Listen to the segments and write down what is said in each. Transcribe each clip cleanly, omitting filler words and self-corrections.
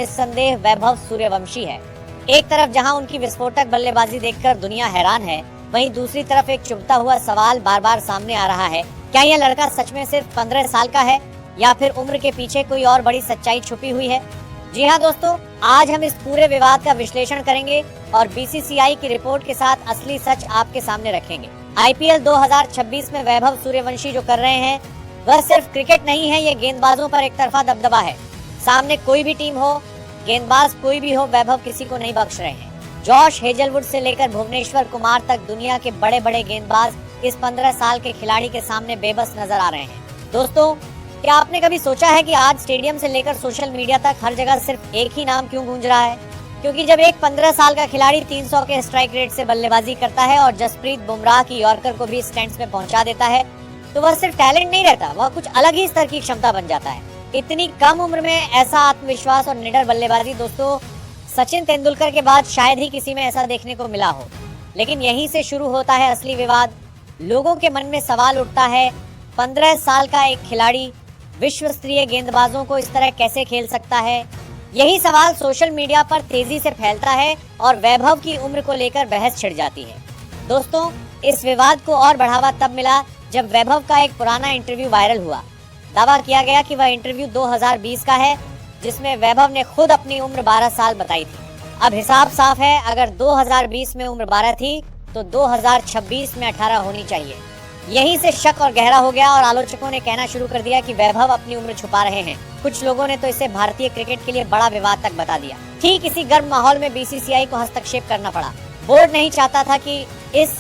निस्संदेह वैभव सूर्यवंशी है। एक तरफ जहां उनकी विस्फोटक बल्लेबाजी देखकर दुनिया हैरान है, वहीं दूसरी तरफ एक चुभता हुआ सवाल बार बार सामने आ रहा है, क्या यह लड़का सच में सिर्फ 15 साल का है या फिर उम्र के पीछे कोई और बड़ी सच्चाई छुपी हुई है? जी हाँ दोस्तों, आज हम इस पूरे विवाद का विश्लेषण करेंगे और बीसीसीआई की रिपोर्ट के साथ असली सच आपके सामने रखेंगे। आईपीएल 2026 में वैभव सूर्यवंशी जो कर रहे हैं वह सिर्फ क्रिकेट नहीं है, ये गेंदबाजों पर एक तरफा दबदबा है। सामने कोई भी टीम हो, गेंदबाज कोई भी हो, वैभव किसी को नहीं बख्श रहे हैं। जॉश हेजलवुड से लेकर भुवनेश्वर कुमार तक दुनिया के बड़े बड़े गेंदबाज इस 15 साल के खिलाड़ी के सामने बेबस नजर आ रहे हैं। दोस्तों, क्या आपने कभी सोचा है कि आज स्टेडियम से लेकर सोशल मीडिया तक हर जगह सिर्फ एक ही नाम क्यों गूंज रहा है? क्योंकि जब एक 15 साल का खिलाड़ी 300 के स्ट्राइक रेट से बल्लेबाजी करता है और जसप्रीत बुमराह की यॉर्कर को भी स्टैंड्स में पहुंचा देता है, तो वह सिर्फ टैलेंट नहीं रहता, वह कुछ अलग ही स्तर की क्षमता बन जाता है। इतनी कम उम्र में ऐसा आत्मविश्वास और निडर बल्लेबाजी दोस्तों, सचिन तेंदुलकर के बाद शायद ही किसी में ऐसा देखने को मिला हो। लेकिन यहीं से शुरू होता है असली विवाद। लोगों के मन में सवाल उठता है, 15 साल का एक खिलाड़ी विश्व स्तरीय गेंदबाजों को इस तरह कैसे खेल सकता है? यही सवाल सोशल मीडिया पर तेजी से फैलता है और वैभव की उम्र को लेकर बहस छिड़ जाती है। दोस्तों, इस विवाद को और बढ़ावा तब मिला जब वैभव का एक पुराना इंटरव्यू वायरल हुआ। दावा किया गया कि वह इंटरव्यू 2020 का है, जिसमें वैभव ने खुद अपनी उम्र 12 साल बताई थी। अब हिसाब साफ है, अगर 2020 में उम्र 12 थी तो 2026 में 18 होनी चाहिए। यहीं से शक और गहरा हो गया और आलोचकों ने कहना शुरू कर दिया कि वैभव अपनी उम्र छुपा रहे हैं। कुछ लोगों ने तो इसे भारतीय क्रिकेट के लिए बड़ा विवाद तक बता दिया। ठीक इसी गर्म माहौल में बीसीसीआई को हस्तक्षेप करना पड़ा। बोर्ड नहीं चाहता था कि इस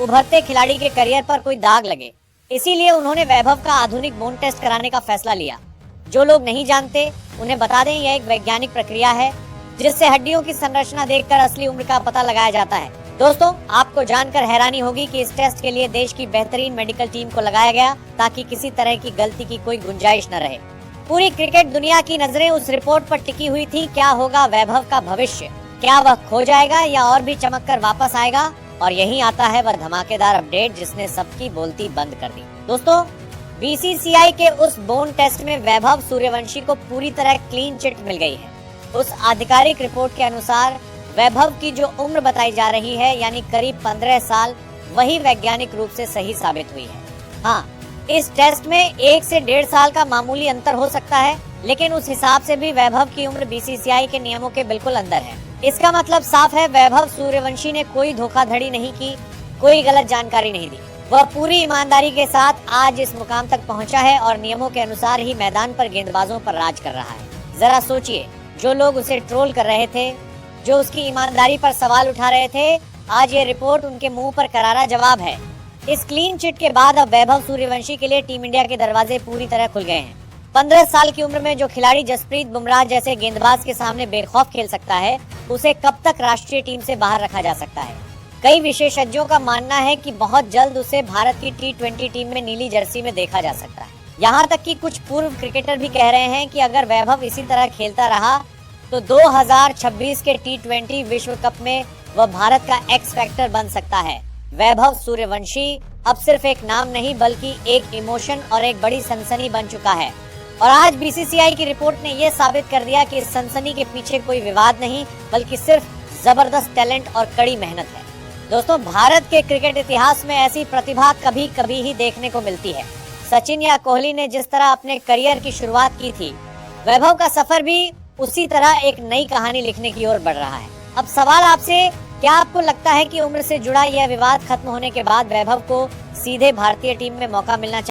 उभरते खिलाड़ी के करियर पर कोई दाग लगे, इसीलिए उन्होंने वैभव का आधुनिक बोन टेस्ट कराने का फैसला लिया। जो लोग नहीं जानते उन्हें बता दें, यह एक वैज्ञानिक प्रक्रिया है जिससे हड्डियों की संरचना देखकर असली उम्र का पता लगाया जाता है। दोस्तों, आपको जानकर हैरानी होगी कि इस टेस्ट के लिए देश की बेहतरीन मेडिकल टीम को लगाया गया ताकि किसी तरह की गलती की कोई गुंजाइश न रहे। पूरी क्रिकेट दुनिया की नजरें उस रिपोर्ट पर टिकी हुई थी। क्या होगा वैभव का भविष्य? क्या वह खो जाएगा या और भी चमक कर वापस आएगा? और यहीं आता है वह धमाकेदार अपडेट जिसने सबकी बोलती बंद कर दी। दोस्तों, बीसीसीआई के उस बोन टेस्ट में वैभव सूर्यवंशी को पूरी तरह क्लीन चिट मिल गई है। उस आधिकारिक रिपोर्ट के अनुसार वैभव की जो उम्र बताई जा रही है, यानी करीब 15 साल, वही वैज्ञानिक रूप से सही साबित हुई है। हाँ, इस टेस्ट में 1 से 1.5 साल का मामूली अंतर हो सकता है, लेकिन उस हिसाब से भी वैभव की उम्र बीसीसीआई के नियमों के बिल्कुल अंदर है। इसका मतलब साफ है, वैभव सूर्यवंशी ने कोई धोखाधड़ी नहीं की, कोई गलत जानकारी नहीं दी। वह पूरी ईमानदारी के साथ आज इस मुकाम तक पहुंचा है और नियमों के अनुसार ही मैदान पर गेंदबाजों पर राज कर रहा है। जरा सोचिए, जो लोग उसे ट्रोल कर रहे थे, जो उसकी ईमानदारी पर सवाल उठा रहे थे, आज ये रिपोर्ट उनके मुंह पर करारा जवाब है। इस क्लीन चिट के बाद अब वैभव सूर्यवंशी के लिए टीम इंडिया के दरवाजे पूरी तरह खुल गए हैं। 15 साल की उम्र में जो खिलाड़ी जसप्रीत बुमराह जैसे गेंदबाज के सामने बेखौफ खेल सकता है, उसे कब तक राष्ट्रीय टीम से बाहर रखा जा सकता है? कई विशेषज्ञों का मानना है कि बहुत जल्द उसे भारत की T20 टीम में नीली जर्सी में देखा जा सकता है। यहाँ तक कि कुछ पूर्व क्रिकेटर भी कह रहे हैं कि अगर वैभव इसी तरह खेलता रहा तो 2026 के T20 विश्व कप में वह भारत का एक्स फैक्टर बन सकता है। वैभव सूर्यवंशी अब सिर्फ एक नाम नहीं बल्कि एक इमोशन और एक बड़ी सनसनी बन चुका है। और आज बीसीसीआई की रिपोर्ट ने यह साबित कर दिया कि इस सनसनी के पीछे कोई विवाद नहीं बल्कि सिर्फ जबरदस्त टैलेंट और कड़ी मेहनत है। दोस्तों, भारत के क्रिकेट इतिहास में ऐसी प्रतिभा कभी कभी ही देखने को मिलती है। सचिन या कोहली ने जिस तरह अपने करियर की शुरुआत की थी, वैभव का सफर भी उसी तरह एक नई कहानी लिखने की ओर बढ़ रहा है। अब सवाल आपसे, क्या आपको लगता है कि उम्र से जुड़ा यह विवाद खत्म होने के बाद वैभव को सीधे भारतीय टीम में मौका मिलना चाहिए?